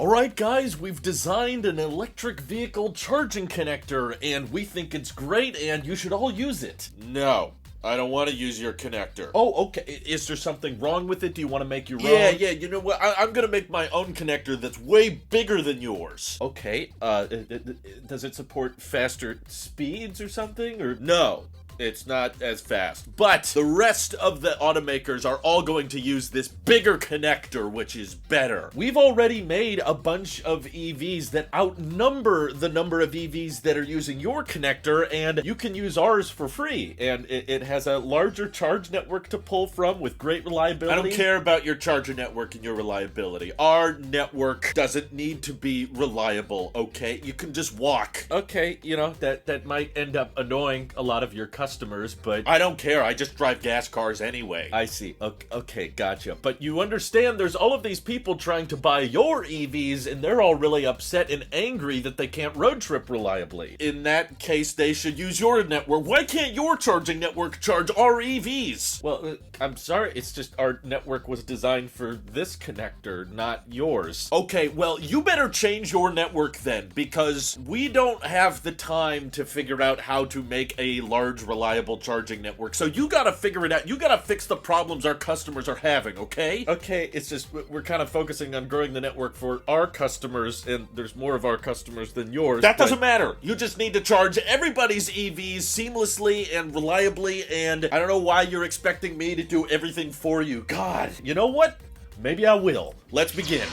Alright guys, we've designed an electric vehicle charging connector, and we think it's great, and you should all use it. No, I don't want to use your connector. Oh, okay. Is there something wrong with it? Do you want to make your own? Yeah, you know what? I'm gonna make my own connector that's way bigger than yours. Okay, does it support faster speeds or something, or? No. It's not as fast. But the rest of the automakers are all going to use this bigger connector, which is better. We've already made a bunch of EVs that outnumber the number of EVs that are using your connector, and you can use ours for free. And it has a larger charge network to pull from with great reliability. I don't care about your charger network and your reliability. Our network doesn't need to be reliable, okay? You can just walk. Okay, you know, that might end up annoying a lot of your customers, but I don't care. I just drive gas cars anyway. I see. Okay, gotcha. But you understand there's all of these people trying to buy your EVs, and they're all really upset and angry that they can't road trip reliably. In that case, they should use your network. Why can't your charging network charge our EVs? Well, I'm sorry. It's just our network was designed for this connector, not yours. Okay, well, you better change your network then, because we don't have the time to figure out how to make a large, reliable charging network. So you gotta figure it out. You gotta fix the problems our customers are having, okay? Okay, it's just we're kind of focusing on growing the network for our customers, and there's more of our customers than yours. That doesn't matter. You just need to charge everybody's EVs seamlessly and reliably, and I don't know why you're expecting me to do everything for you. God. You know what? Maybe I will. Let's begin.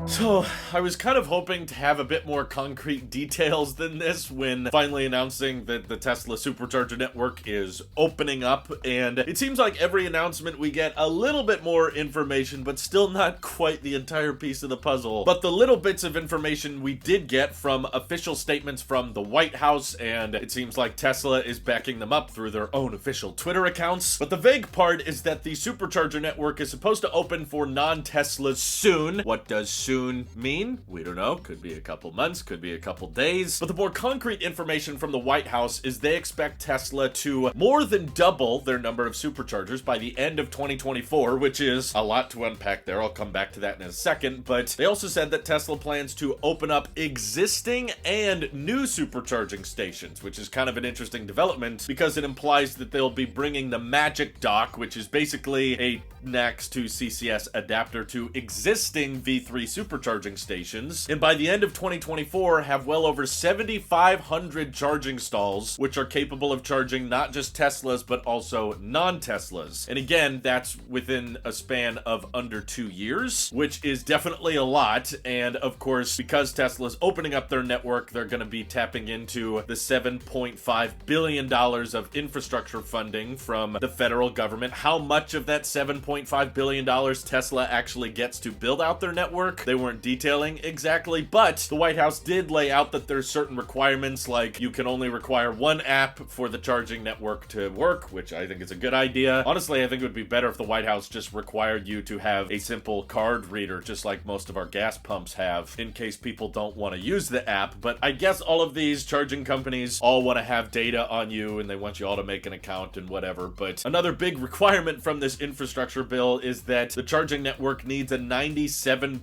So, I was kind of hoping to have a bit more concrete details than this when finally announcing that the Tesla Supercharger network is opening up, and it seems like every announcement we get a little bit more information, but still not quite the entire piece of the puzzle. But the little bits of information we did get from official statements from the White House, and it seems like Tesla is backing them up through their own official Twitter accounts. But the vague part is that the Supercharger network is supposed to open for non-Teslas soon. What does soon mean? We don't know. Could be a couple months, could be a couple days. But the more concrete information from the White House is they expect Tesla to more than double their number of superchargers by the end of 2024, which is a lot to unpack there. I'll come back to that in a second. But they also said that Tesla plans to open up existing and new supercharging stations, which is kind of an interesting development because it implies that they'll be bringing the Magic Dock, which is basically a NACS to CCS adapter to existing V3 supercharging stations, and by the end of 2024 have well over 7,500 charging stalls, which are capable of charging not just Teslas, but also non-Teslas. And again, that's within a span of under 2 years, which is definitely a lot. And of course, because Tesla's opening up their network, they're going to be tapping into the $7.5 billion of infrastructure funding from the federal government. How much of that $7.5 billion Tesla actually gets to build out their network, they weren't detailing exactly, but the White House did lay out that there's certain requirements, like you can only require one app for the charging network to work, which I think is a good idea. Honestly, I think it would be better if the White House just required you to have a simple card reader, just like most of our gas pumps have, in case people don't want to use the app. But I guess all of these charging companies all want to have data on you, and they want you all to make an account and whatever. But another big requirement from this infrastructure bill is that the charging network needs a 97%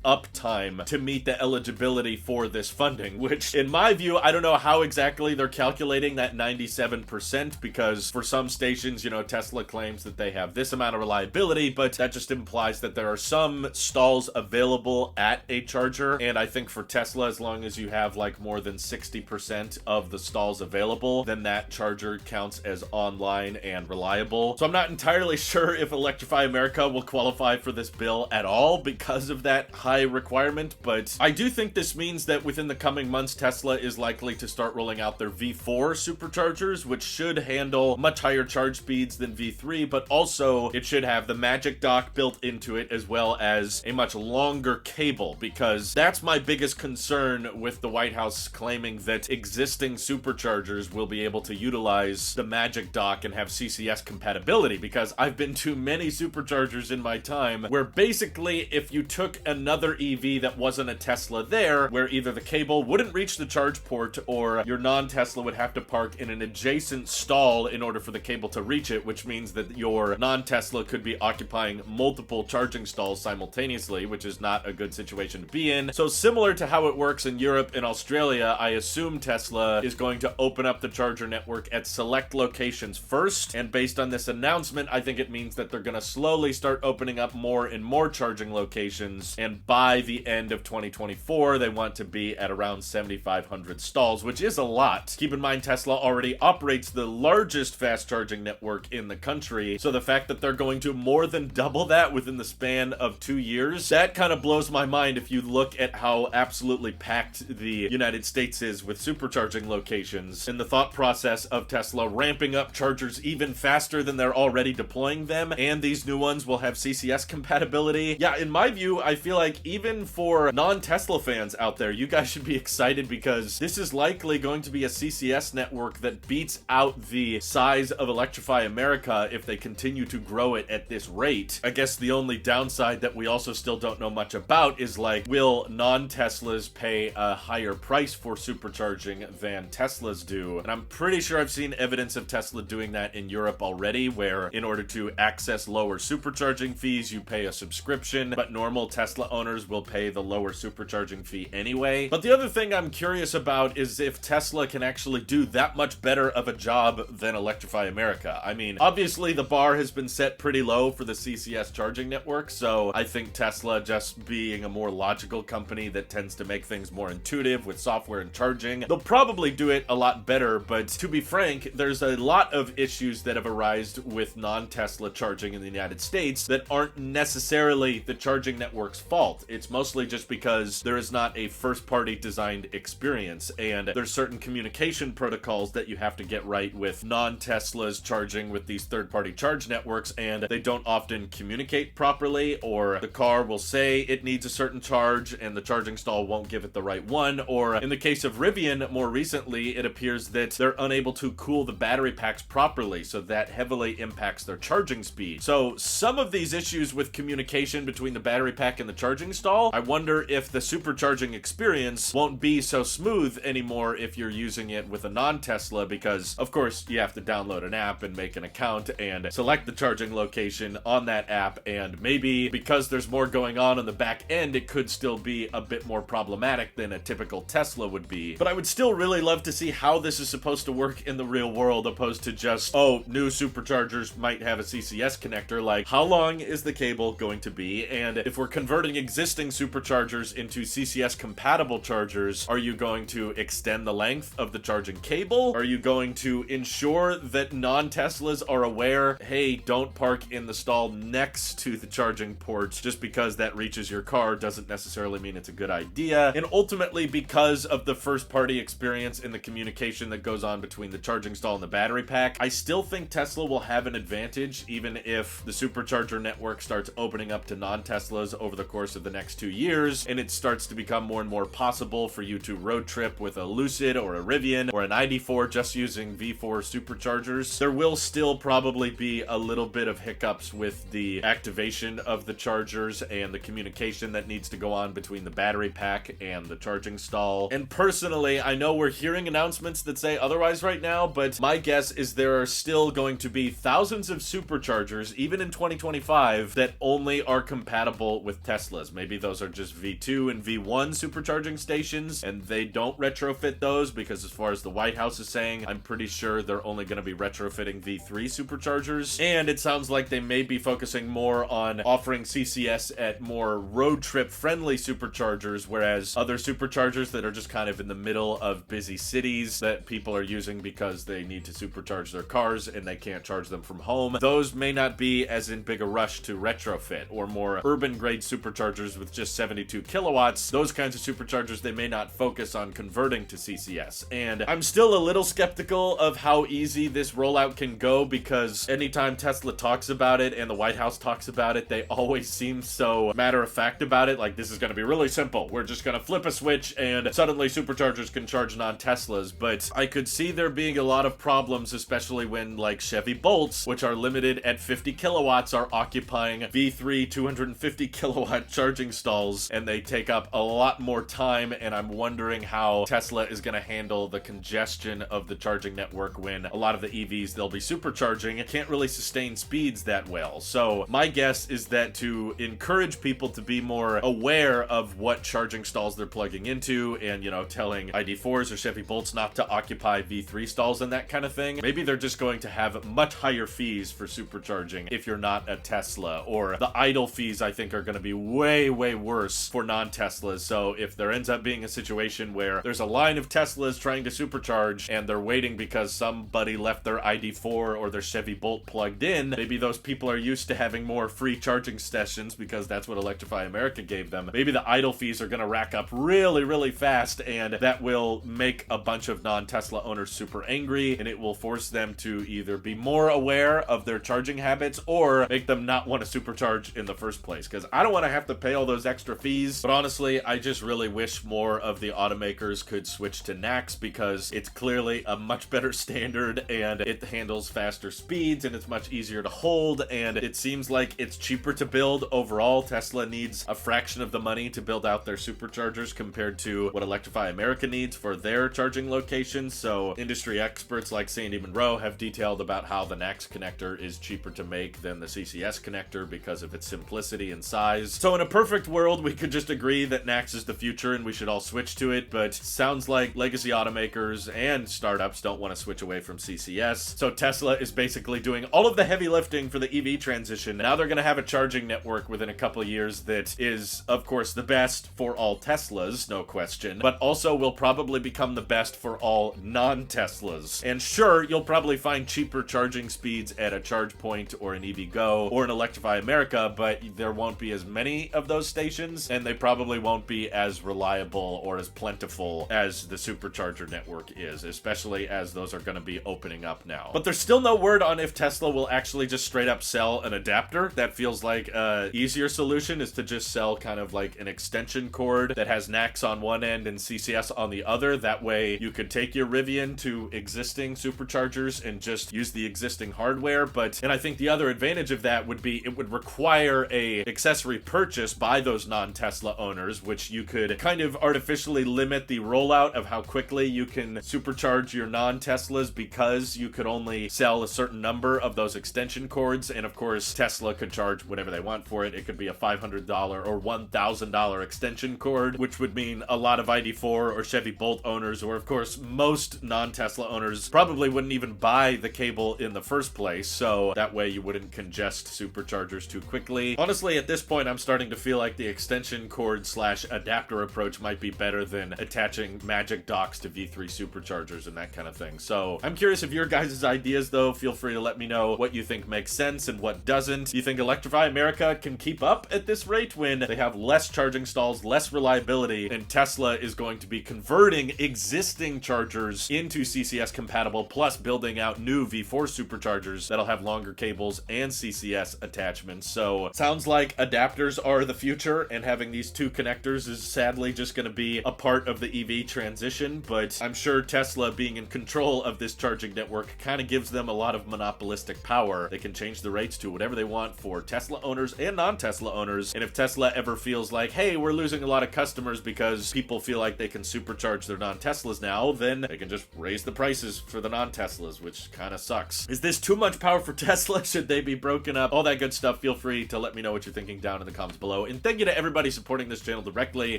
uptime to meet the eligibility for this funding, which in my view, I don't know how exactly they're calculating that 97%, because for some stations, you know, Tesla claims that they have this amount of reliability, but that just implies that there are some stalls available at a charger. And I think for Tesla, as long as you have like more than 60% of the stalls available, then that charger counts as online and reliable. So I'm not entirely sure if Electrify America will qualify for this bill at all because of that high requirement, but I do think this means that within the coming months, Tesla is likely to start rolling out their V4 superchargers, which should handle much higher charge speeds than V3, but also it should have the Magic Dock built into it, as well as a much longer cable, because that's my biggest concern with the White House claiming that existing superchargers will be able to utilize the Magic Dock and have CCS compatibility, because I've been to many superchargers in my time where basically if you took another EV that wasn't a Tesla there, where either the cable wouldn't reach the charge port or your non-Tesla would have to park in an adjacent stall in order for the cable to reach it, which means that your non-Tesla could be occupying multiple charging stalls simultaneously, which is not a good situation to be in. So similar to how it works in Europe and Australia, I assume Tesla is going to open up the charger network at select locations first, and based on this announcement, I think it means that they're going to slowly start opening up more and more charging locations, and by the end of 2024, they want to be at around 7,500 stalls, which is a lot. Keep in mind, Tesla already operates the largest fast charging network in the country, so the fact that they're going to more than double that within the span of 2 years, that kind of blows my mind if you look at how absolutely packed the United States is with supercharging locations, and the thought process of Tesla ramping up chargers even faster than they're already deploying them, and these new ones will have CCS compatibility. Yeah, in my view, I feel like even for non-Tesla fans out there, you guys should be excited because this is likely going to be a CCS network that beats out the size of Electrify America if they continue to grow it at this rate. I guess the only downside that we also still don't know much about is, like, will non-Teslas pay a higher price for supercharging than Teslas do? And I'm pretty sure I've seen evidence of Tesla doing that in Europe already, where in order to access lower supercharging fees, you pay a subscription, but normal Tesla owners will pay the lower supercharging fee anyway. But the other thing I'm curious about is if Tesla can actually do that much better of a job than Electrify America. I mean, obviously the bar has been set pretty low for the CCS charging network, so I think Tesla, just being a more logical company that tends to make things more intuitive with software and charging, they'll probably do it a lot better. But to be frank, there's a lot of issues that have arisen with non-Tesla charging in the United States that aren't necessarily the charging network's fault. It's mostly just because there is not a first-party designed experience, and there's certain communication protocols that you have to get right with non-Teslas charging with these third-party charge networks, and they don't often communicate properly, or the car will say it needs a certain charge and the charging stall won't give it the right one, or in the case of Rivian, more recently, it appears that they're unable to cool the battery packs properly, so that heavily impacts their charging speed. So some of these issues with communication between the battery pack and the charging stall, I wonder if the supercharging experience won't be so smooth anymore if you're using it with a non-Tesla, because of course you have to download an app and make an account and select the charging location on that app, and maybe because there's more going on the back end, it could still be a bit more problematic than a typical Tesla would be. But I would still really love to see how this is supposed to work in the real world, opposed to just, oh, new superchargers might have a CCS connector. Like, how long is the cable going to be? And if we're converting existing superchargers into CCS compatible chargers, are you going to extend the length of the charging cable? Are you going to ensure that non-Teslas are aware, hey, don't park in the stall next to the charging ports just because that reaches your car doesn't necessarily mean it's a good idea? And ultimately, because of the first-party experience and the communication that goes on between the charging stall and the battery pack, I still think Tesla will have an advantage even if the supercharger network starts opening up to non-Teslas over the course of the next 2 years, and it starts to become more and more possible for you to road trip with a Lucid or a Rivian or an ID4 just using V4 superchargers. There will still probably be a little bit of hiccups with the activation of the chargers and the communication that needs to go on between the battery pack and the charging stall. And personally, I know we're hearing announcements that say otherwise right now, but my guess is there are still going to be thousands of superchargers, even in 2025, that only are compatible with Teslas. Maybe those are just V2 and V1 supercharging stations, and they don't retrofit those because, as far as the White House is saying, I'm pretty sure they're only going to be retrofitting V3 superchargers. And it sounds like they may be focusing more on offering CCS at more road trip friendly superchargers, whereas other superchargers that are just kind of in the middle of busy cities that people are using because they need to supercharge their cars and they can't charge them from home, those may not be as in big a rush to retrofit. Or more urban grade superchargers with just 72 kilowatts, those kinds of superchargers, they may not focus on converting to CCS. And I'm still a little skeptical of how easy this rollout can go, because anytime Tesla talks about it and the White House talks about it, they always seem so matter of fact about it. Like, this is going to be really simple. We're just going to flip a switch and suddenly superchargers can charge non-Teslas. But I could see there being a lot of problems, especially when, like, Chevy Bolts, which are limited at 50 kilowatts, are occupying V3 250 kilowatt got charging stalls and they take up a lot more time, and I'm wondering how Tesla is going to handle the congestion of the charging network when a lot of the EVs they'll be supercharging can't really sustain speeds that well. So my guess is that to encourage people to be more aware of what charging stalls they're plugging into, and, you know, telling ID4s or Chevy Bolts not to occupy V3 stalls and that kind of thing, maybe they're just going to have much higher fees for supercharging if you're not a Tesla, or the idle fees I think are going to be way worse for non-Teslas. So if there ends up being a situation where there's a line of Teslas trying to supercharge and they're waiting because somebody left their ID4 or their Chevy Bolt plugged in, maybe those people are used to having more free charging sessions because that's what Electrify America gave them. Maybe the idle fees are going to rack up really fast, and that will make a bunch of non-Tesla owners super angry, and it will force them to either be more aware of their charging habits or make them not want to supercharge in the first place, because I don't want to have to pay all those extra fees. But honestly, I just really wish more of the automakers could switch to NACS, because it's clearly a much better standard and it handles faster speeds and it's much easier to hold, and it seems like it's cheaper to build overall. Tesla needs a fraction of the money to build out their superchargers compared to what Electrify America needs for their charging locations. So industry experts like Sandy Monroe have detailed about how the NACS connector is cheaper to make than the CCS connector because of its simplicity and size. So in a perfect world, we could just agree that NACS is the future and we should all switch to it, but sounds like legacy automakers and startups don't want to switch away from CCS. So Tesla is basically doing all of the heavy lifting for the EV transition. Now they're going to have a charging network within a couple years that is, of course, the best for all Teslas, no question, but also will probably become the best for all non-Teslas. And sure, you'll probably find cheaper charging speeds at a charge point or an EVgo or an Electrify America, but there won't be as many of those stations, and they probably won't be as reliable or as plentiful as the supercharger network is, especially as those are going to be opening up now. But there's still no word on if Tesla will actually just straight up sell an adapter. That feels like a easier solution, is to just sell kind of like an extension cord that has NACS on one end and CCS on the other. That way you could take your Rivian to existing superchargers and just use the existing hardware. And I think the other advantage of that would be it would require a accessory purchase by those non-Tesla owners, which you could kind of artificially limit the rollout of how quickly you can supercharge your non-Teslas, because you could only sell a certain number of those extension cords. And of course, Tesla could charge whatever they want for it. It could be a $500 or $1,000 extension cord, which would mean a lot of ID4 or Chevy Bolt owners, or of course most non-Tesla owners, probably wouldn't even buy the cable in the first place, so that way you wouldn't congest superchargers too quickly. Honestly, at this point, I'm starting to feel like the extension cord slash adapter approach might be better than attaching magic docks to V3 superchargers and that kind of thing. So I'm curious of your guys' ideas, though. Feel free to let me know what you think makes sense and what doesn't. Do you think Electrify America can keep up at this rate when they have less charging stalls, less reliability, and Tesla is going to be converting existing chargers into CCS compatible, plus building out new V4 superchargers that'll have longer cables and CCS attachments? So sounds like adapters are the future, and having these two connectors is sadly just going to be a part of the EV transition. But I'm sure Tesla being in control of this charging network kind of gives them a lot of monopolistic power. They can change the rates to whatever they want for Tesla owners and non-Tesla owners. And if Tesla ever feels like, hey, we're losing a lot of customers because people feel like they can supercharge their non-Teslas now, then they can just raise the prices for the non-Teslas, which kind of sucks. Is this too much power for Tesla? Should they be broken up? All that good stuff. Feel free to let me know what you're thinking down in the comments below. And thank you to everybody supporting this channel directly.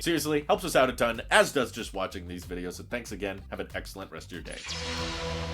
Seriously, helps us out a ton, as does just watching these videos. So thanks again. Have an excellent rest of your day.